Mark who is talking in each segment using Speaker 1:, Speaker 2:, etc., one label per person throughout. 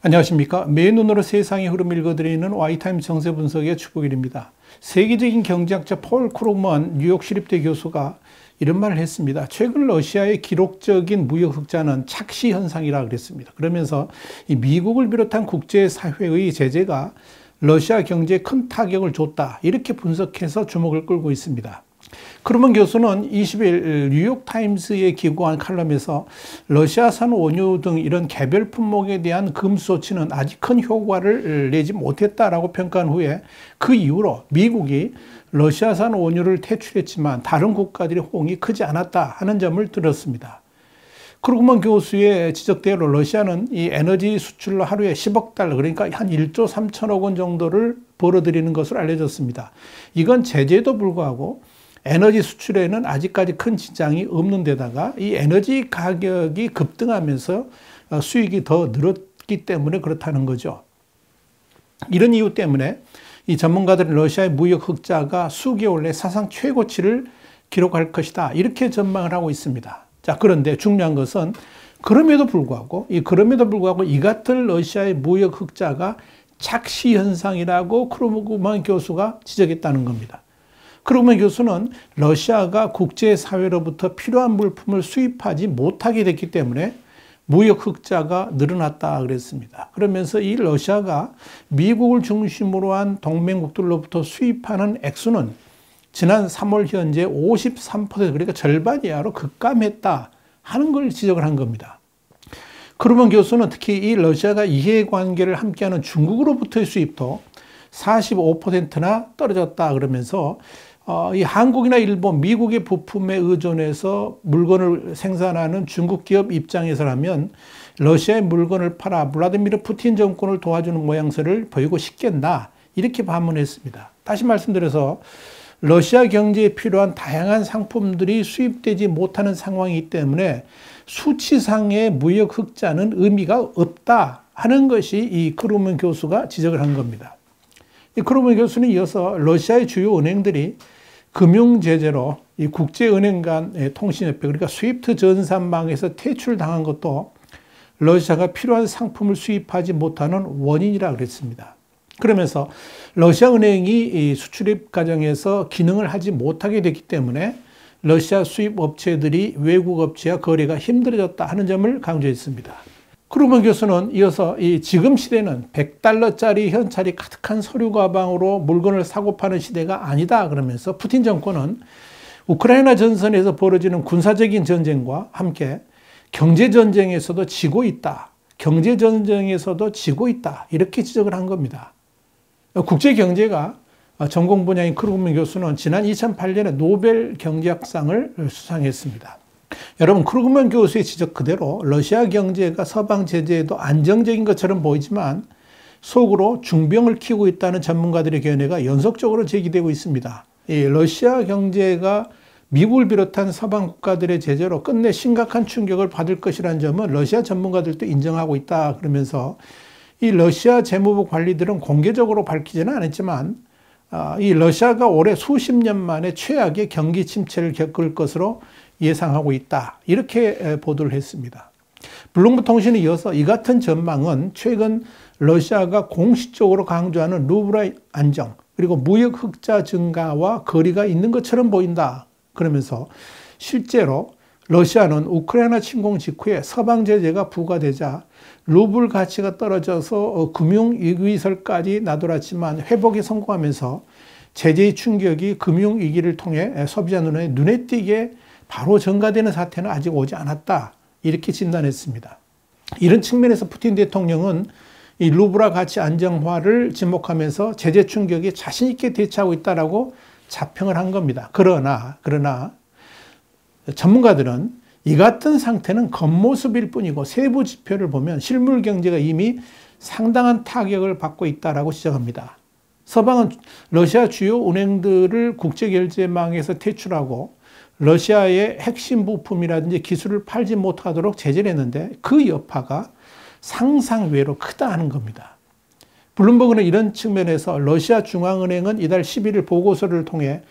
Speaker 1: 안녕하십니까. 맨눈으로 세상의 흐름을 읽어드리는 와이타임 정세 분석의 주복일입니다. 세계적인 경제학자 폴 크루먼 뉴욕 시립대 교수가 이런 말을 했습니다. 최근 러시아의 기록적인 무역 흑자는 착시 현상이라 그랬습니다. 그러면서 이 미국을 비롯한 국제사회의 제재가 러시아 경제에 큰 타격을 줬다, 이렇게 분석해서 주목을 끌고 있습니다. 크루먼 교수는 20일 뉴욕타임스에 기고한 칼럼에서 러시아산 원유 등 이런 개별 품목에 대한 금수 조치는 아직 큰 효과를 내지 못했다라고 평가한 후에 그 이후로 미국이 러시아산 원유를 퇴출했지만 다른 국가들의 호응이 크지 않았다 하는 점을 들었습니다. 크루먼 교수의 지적대로 러시아는 이 에너지 수출로 하루에 10억 달러, 그러니까 한 1조 3천억 원 정도를 벌어들이는 것으로 알려졌습니다. 이건 제재에도 불구하고 에너지 수출에는 아직까지 큰 지장이 없는 데다가 이 에너지 가격이 급등하면서 수익이 더 늘었기 때문에 그렇다는 거죠. 이런 이유 때문에 이 전문가들은 러시아의 무역 흑자가 수개월 내 사상 최고치를 기록할 것이다, 이렇게 전망을 하고 있습니다. 자, 그런데 중요한 것은 그럼에도 불구하고 이 같은 러시아의 무역 흑자가 착시 현상이라고 크루먼 교수가 지적했다는 겁니다. 크루먼 교수는 러시아가 국제사회로부터 필요한 물품을 수입하지 못하게 됐기 때문에 무역 흑자가 늘어났다 그랬습니다. 그러면서 이 러시아가 미국을 중심으로 한 동맹국들로부터 수입하는 액수는 지난 3월 현재 53%, 그러니까 절반 이하로 급감했다 하는 걸 지적을 한 겁니다. 크루먼 교수는 특히 이 러시아가 이해관계를 함께하는 중국으로부터의 수입도 45%나 떨어졌다 그러면서 이 한국이나 일본, 미국의 부품에 의존해서 물건을 생산하는 중국 기업 입장에서라면 러시아의 물건을 팔아 블라디미르 푸틴 정권을 도와주는 모양새를 보이고 싶겠나, 이렇게 반문했습니다. 다시 말씀드려서 러시아 경제에 필요한 다양한 상품들이 수입되지 못하는 상황이기 때문에 수치상의 무역 흑자는 의미가 없다 하는 것이 이 크루먼 교수가 지적을 한 겁니다. 이 크루먼 교수는 이어서 러시아의 주요 은행들이 금융제재로 이 국제은행 간 통신협회, 그러니까 스위프트 전산망에서 퇴출당한 것도 러시아가 필요한 상품을 수입하지 못하는 원인이라 그랬습니다. 그러면서 러시아 은행이 이 수출입 과정에서 기능을 하지 못하게 됐기 때문에 러시아 수입 업체들이 외국 업체와 거래가 힘들어졌다 하는 점을 강조했습니다. 크루먼 교수는 이어서 이 지금 시대는 100달러짜리 현찰이 가득한 서류 가방으로 물건을 사고 파는 시대가 아니다 그러면서 푸틴 정권은 우크라이나 전선에서 벌어지는 군사적인 전쟁과 함께 경제전쟁에서도 지고 있다. 이렇게 지적을 한 겁니다. 국제경제가 전공 분야인 크루먼 교수는 지난 2008년에 노벨 경제학상을 수상했습니다. 여러분, 크루먼 교수의 지적 그대로 러시아 경제가 서방 제재에도 안정적인 것처럼 보이지만 속으로 중병을 키우고 있다는 전문가들의 견해가 연속적으로 제기되고 있습니다. 이 러시아 경제가 미국을 비롯한 서방 국가들의 제재로 끝내 심각한 충격을 받을 것이라는 점은 러시아 전문가들도 인정하고 있다 그러면서 이 러시아 재무부 관리들은 공개적으로 밝히지는 않았지만 이 러시아가 올해 수십 년 만에 최악의 경기 침체를 겪을 것으로 예상하고 있다, 이렇게 보도를 했습니다. 블룸버그 통신에 이어서 이 같은 전망은 최근 러시아가 공식적으로 강조하는 루블의 안정, 그리고 무역 흑자 증가와 거리가 있는 것처럼 보인다 그러면서 실제로 러시아는 우크라이나 침공 직후에 서방 제재가 부과되자 루블 가치가 떨어져서 금융위기설까지 나돌았지만 회복에 성공하면서 제재의 충격이 금융위기를 통해 소비자 눈에 띄게 바로 전가되는 사태는 아직 오지 않았다, 이렇게 진단했습니다. 이런 측면에서 푸틴 대통령은 이 루블화 가치 안정화를 지목하면서 제재 충격에 자신 있게 대처하고 있다라고 자평을 한 겁니다. 그러나 전문가들은 이 같은 상태는 겉모습일 뿐이고 세부 지표를 보면 실물 경제가 이미 상당한 타격을 받고 있다라고 지적합니다. 서방은 러시아 주요 은행들을 국제결제망에서 퇴출하고 러시아의 핵심 부품이라든지 기술을 팔지 못하도록 제재를 했는데 그 여파가 상상 외로 크다 하는 겁니다. 블룸버그는 이런 측면에서 러시아 중앙은행은 이달 11일 보고서를 통해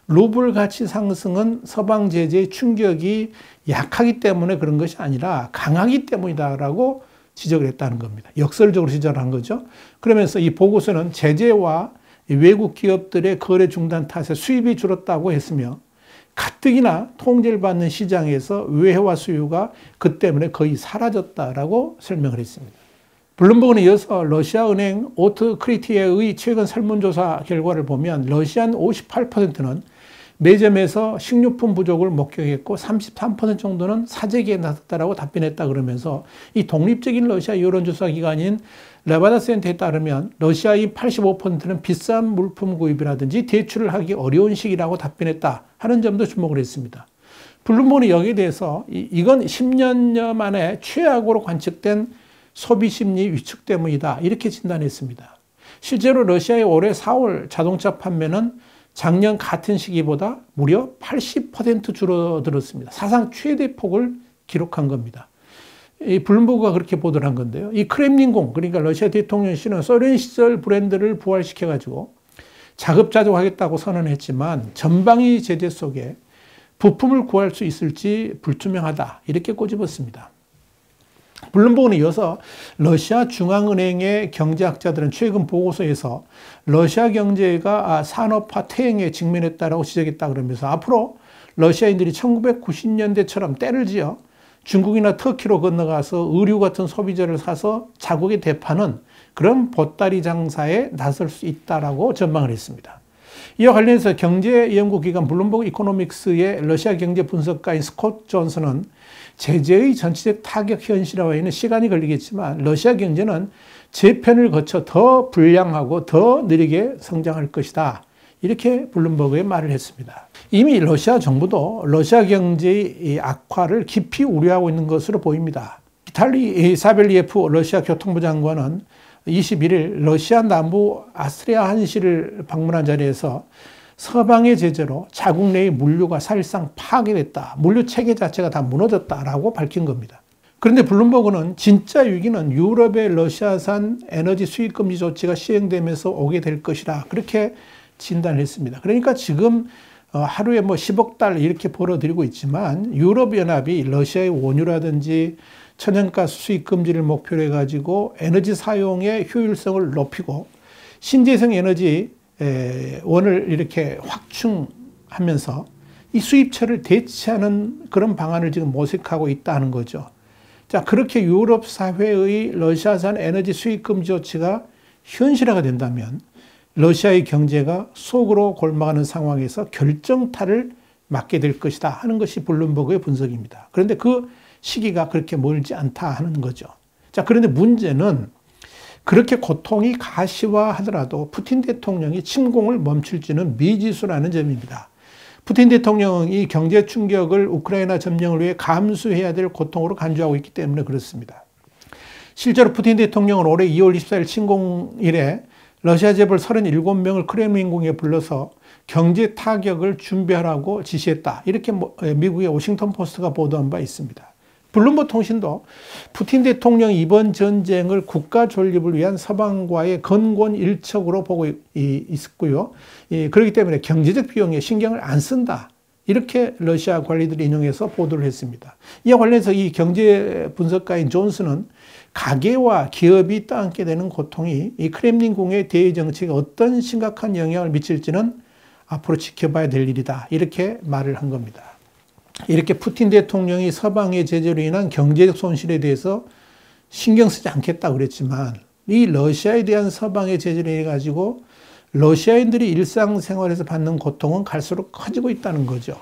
Speaker 1: 루블 가치 상승은 서방 제재의 충격이 약하기 때문에 그런 것이 아니라 강하기 때문이다라고 지적을 했다는 겁니다. 역설적으로 지적을 한 거죠. 그러면서 이 보고서는 제재와 외국 기업들의 거래 중단 탓에 수입이 줄었다고 했으며 가뜩이나 통제를 받는 시장에서 외화 수요가 그 때문에 거의 사라졌다라고 설명을 했습니다. 블룸버그는 이어서 러시아 은행 오트크리티에의 최근 설문조사 결과를 보면 러시안 58%는 매점에서 식료품 부족을 목격했고 33% 정도는 사재기에 나섰다라고 답변했다 그러면서 이 독립적인 러시아 여론조사 기관인 레바다 센터에 따르면 러시아인 85%는 비싼 물품 구입이라든지 대출을 하기 어려운 시기라고 답변했다 하는 점도 주목을 했습니다. 블룸버그는 여기에 대해서 이건 10년여 만에 최악으로 관측된 소비심리 위축 때문이다 이렇게 진단했습니다. 실제로 러시아의 올해 4월 자동차 판매는 작년 같은 시기보다 무려 80% 줄어들었습니다. 사상 최대 폭을 기록한 겁니다. 이 블룸버그가 그렇게 보도를 한 건데요. 이 크렘린궁, 그러니까 러시아 대통령실은 소련 시절 브랜드를 부활시켜가지고 자급자족하겠다고 선언했지만 전방위 제재 속에 부품을 구할 수 있을지 불투명하다 이렇게 꼬집었습니다. 블룸버그는 이어서 러시아 중앙은행의 경제학자들은 최근 보고서에서 러시아 경제가 산업화 퇴행에 직면했다라고 지적했다 그러면서 앞으로 러시아인들이 1990년대처럼 때를 지어 중국이나 터키로 건너가서 의류 같은 소비재를 사서 자국에 대파는 그런 보따리 장사에 나설 수 있다라고 전망을 했습니다. 이와 관련해서 경제연구기관 블룸버그 이코노믹스의 러시아 경제 분석가인 스콧 존슨은 제재의 전체적 타격 현실화에는 시간이 걸리겠지만 러시아 경제는 재편을 거쳐 더 불량하고 더 느리게 성장할 것이다. 이렇게 블룸버그에 말을 했습니다. 이미 러시아 정부도 러시아 경제의 악화를 깊이 우려하고 있는 것으로 보입니다. 비탈리 사벨리예프 러시아 교통부 장관은 21일 러시아 남부 아스트리아한시를 방문한 자리에서 서방의 제재로 자국 내의 물류가 사실상 파괴됐다. 물류 체계 자체가 다 무너졌다라고 밝힌 겁니다. 그런데 블룸버그는 진짜 위기는 유럽의 러시아산 에너지 수입 금지 조치가 시행되면서 오게 될 것이라 그렇게 진단했습니다. 그러니까 지금 하루에 10억 달러 이렇게 벌어들이고 있지만 유럽연합이 러시아의 원유라든지 천연가스 수입 금지를 목표로 해가지고 에너지 사용의 효율성을 높이고 신재생 에너지 원을 이렇게 확충하면서 이 수입처를 대체하는 그런 방안을 지금 모색하고 있다는 거죠. 자, 그렇게 유럽 사회의 러시아산 에너지 수입 금지 조치가 현실화가 된다면 러시아의 경제가 속으로 골마가는 상황에서 결정타를 맞게 될 것이다 하는 것이 블룸버그의 분석입니다. 그런데 그 시기가 그렇게 멀지 않다 하는 거죠. 자, 그런데 문제는 그렇게 고통이 가시화하더라도 푸틴 대통령이 침공을 멈출지는 미지수라는 점입니다. 푸틴 대통령이 경제 충격을 우크라이나 점령을 위해 감수해야 될 고통으로 간주하고 있기 때문에 그렇습니다. 실제로 푸틴 대통령은 올해 2월 24일 침공 이래 러시아 재벌 37명을 크렘린궁에 불러서 경제 타격을 준비하라고 지시했다. 이렇게 미국의 워싱턴 포스트가 보도한 바 있습니다. 블룸버그 통신도 푸틴 대통령이 이번 전쟁을 국가 존립을 위한 서방과의 건곤일척으로 보고 있었고요. 그렇기 때문에 경제적 비용에 신경을 안 쓴다. 이렇게 러시아 관리들이 인용해서 보도를 했습니다. 이와 관련해서 이 경제 분석가인 존슨은 가계와 기업이 떠안게 되는 고통이 이 크렘린궁의 대외 정책에 어떤 심각한 영향을 미칠지는 앞으로 지켜봐야 될 일이다. 이렇게 말을 한 겁니다. 이렇게 푸틴 대통령이 서방의 제재로 인한 경제적 손실에 대해서 신경 쓰지 않겠다고 그랬지만 이 러시아에 대한 서방의 제재로 인해 가지고 러시아인들이 일상생활에서 받는 고통은 갈수록 커지고 있다는 거죠.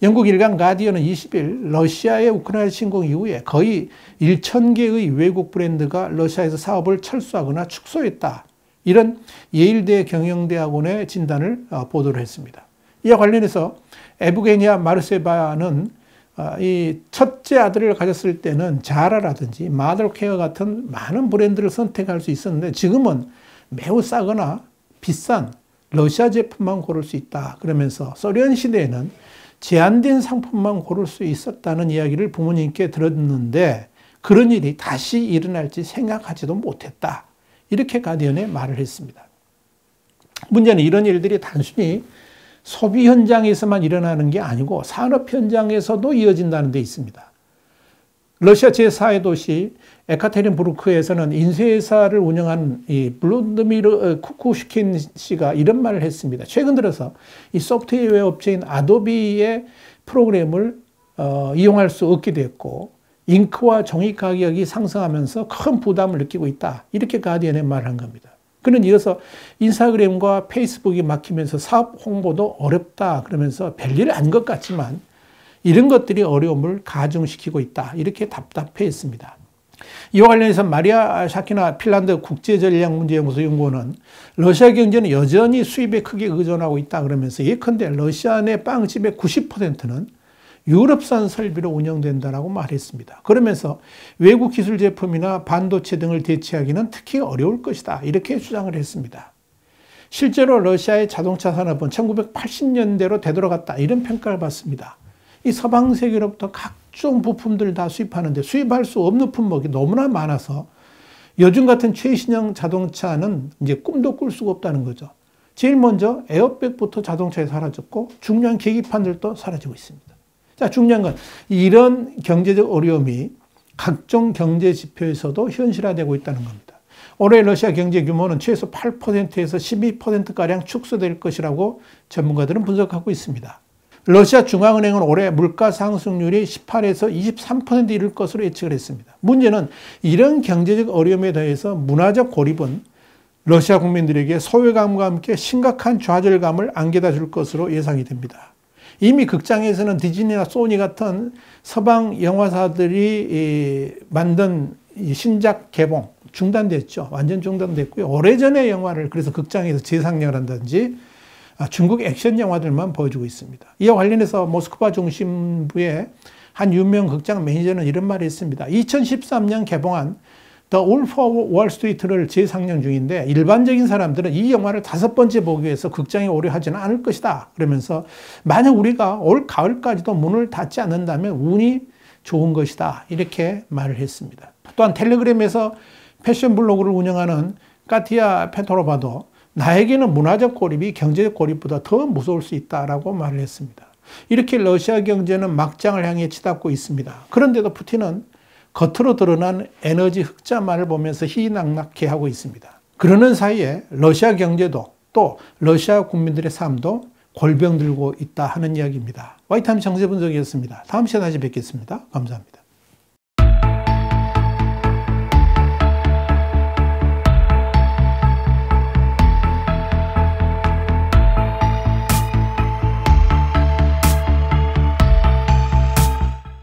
Speaker 1: 영국 일간 가디언은 20일 러시아의 우크라이나 침공 이후에 거의 1,000개의 외국 브랜드가 러시아에서 사업을 철수하거나 축소했다. 이런 예일대 경영대학원의 진단을 보도를 했습니다. 이와 관련해서 에브게니아 마르세바는 이 첫째 아들을 가졌을 때는 자라라든지 마더케어 같은 많은 브랜드를 선택할 수 있었는데 지금은 매우 싸거나 비싼 러시아 제품만 고를 수 있다. 그러면서 소련 시대에는 제한된 상품만 고를 수 있었다는 이야기를 부모님께 들었는데 그런 일이 다시 일어날지 생각하지도 못했다. 이렇게 가디언에 말을 했습니다. 문제는 이런 일들이 단순히 소비 현장에서만 일어나는 게 아니고 산업 현장에서도 이어진다는 데 있습니다. 러시아 제4의 도시 에카테린부르크에서는 인쇄회사를 운영하는 이 블라디미르 쿠쿠슈킨 씨가 이런 말을 했습니다. 최근 들어서 이 소프트웨어 업체인 아도비의 프로그램을 이용할 수 없게 됐고 잉크와 종이 가격이 상승하면서 큰 부담을 느끼고 있다. 이렇게 가디언에 말한 겁니다. 그는 이어서 인스타그램과 페이스북이 막히면서 사업 홍보도 어렵다. 그러면서 별일 아닌 것 같지만 이런 것들이 어려움을 가중시키고 있다. 이렇게 답답해했습니다. 이와 관련해서 마리아 샤키나 핀란드 국제전략문제연구소 연구원은 러시아 경제는 여전히 수입에 크게 의존하고 있다. 그러면서 예컨대 러시아 내 빵집의 90%는 유럽산 설비로 운영된다라고 말했습니다. 그러면서 외국 기술 제품이나 반도체 등을 대체하기는 특히 어려울 것이다. 이렇게 주장을 했습니다. 실제로 러시아의 자동차 산업은 1980년대로 되돌아갔다. 이런 평가를 받습니다. 이 서방 세계로부터 각종 부품들을 다 수입하는데 수입할 수 없는 품목이 너무나 많아서 요즘 같은 최신형 자동차는 이제 꿈도 꿀 수가 없다는 거죠. 제일 먼저 에어백부터 자동차에 사라졌고 중요한 계기판들도 사라지고 있습니다. 자, 중요한 건 이런 경제적 어려움이 각종 경제 지표에서도 현실화되고 있다는 겁니다. 올해 러시아 경제 규모는 최소 8%에서 12%가량 축소될 것이라고 전문가들은 분석하고 있습니다. 러시아 중앙은행은 올해 물가 상승률이 18에서 23% 이를 것으로 예측을 했습니다. 문제는 이런 경제적 어려움에 대해서 문화적 고립은 러시아 국민들에게 소외감과 함께 심각한 좌절감을 안겨다 줄 것으로 예상이 됩니다. 이미 극장에서는 디즈니나 소니 같은 서방 영화사들이 만든 신작 개봉 중단됐죠. 완전 중단됐고요. 오래전의 영화를 그래서 극장에서 재상영을 한다든지 중국 액션 영화들만 보여주고 있습니다. 이와 관련해서 모스크바 중심부의 한 유명 극장 매니저는 이런 말을 했습니다. 2013년 개봉한 The Wolf of Wall Street를 재상영 중인데 일반적인 사람들은 이 영화를 5번째 보기 위해서 극장에 오래 하지는 않을 것이다. 그러면서 만약 우리가 올 가을까지도 문을 닫지 않는다면 운이 좋은 것이다. 이렇게 말을 했습니다. 또한 텔레그램에서 패션 블로그를 운영하는 카티아 페토로바도 나에게는 문화적 고립이 경제적 고립보다 더 무서울 수 있다라고 말을 했습니다. 이렇게 러시아 경제는 막장을 향해 치닫고 있습니다. 그런데도 푸틴은 겉으로 드러난 에너지 흑자만을 보면서 희낙낙해하고 있습니다. 그러는 사이에 러시아 경제도 또 러시아 국민들의 삶도 골병 들고 있다 하는 이야기입니다. 와이타임 정세 분석이었습니다. 다음 시간에 다시 뵙겠습니다. 감사합니다.